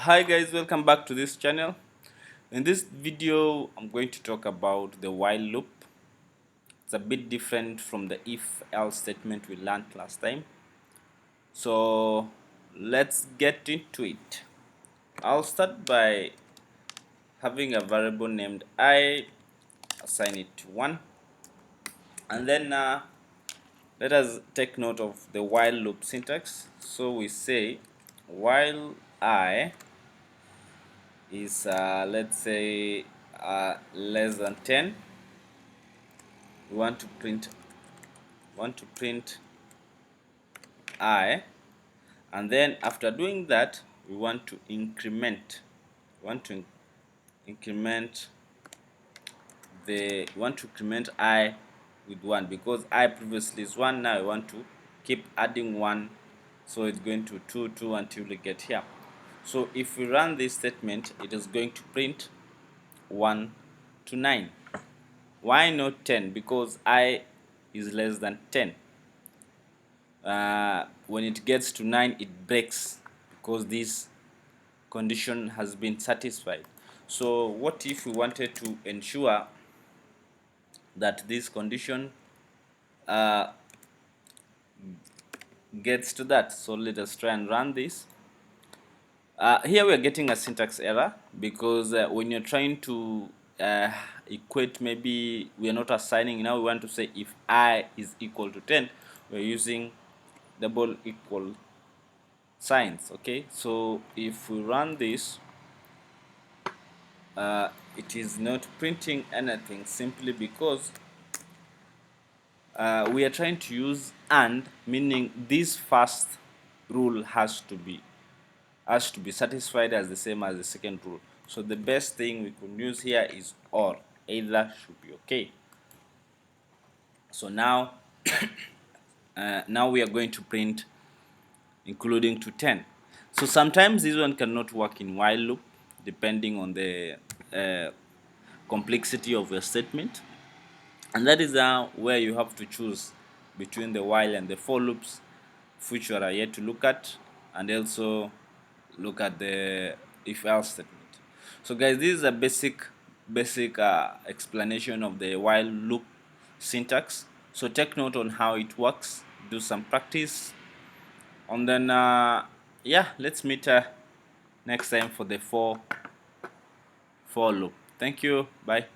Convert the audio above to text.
Hi guys, welcome back to this channel. In this video I'm going to talk about the while loop. It's a bit different from the if else statement we learned last time, so let's get into it. I'll start by having a variable named I, assign it to 1, and then let us take note of the while loop syntax. So we say while I is let's say less than 10, we want to print I, and then after doing that we want to increment I with 1, because I previously is 1. Now I want to keep adding 1, so it's going to 2 until we get here. So if we run this statement, it is going to print 1 to 9. Why not 10? Because I is less than 10. When it gets to 9, it breaks, because this condition has been satisfied. So what if we wanted to ensure that this condition gets to that? So let us try and run this. Here we are getting a syntax error, because when you're trying to equate, maybe we are not assigning. Now we want to say if I is equal to 10, we're using double equal signs. Okay, so if we run this, it is not printing anything, simply because we are trying to use and, meaning this first rule has to be satisfied as the same as the second rule. So the best thing we could use here is or. Either should be okay. So now now we are going to print including to 10. So sometimes this one cannot work in while loop, depending on the complexity of your statement, and that is where you have to choose between the while and the for loops, which you are yet to look at, and also look at the if else statement. So guys, this is a basic explanation of the while loop syntax. So take note on how it works, do some practice, and then yeah, let's meet next time for the for loop. Thank you, bye.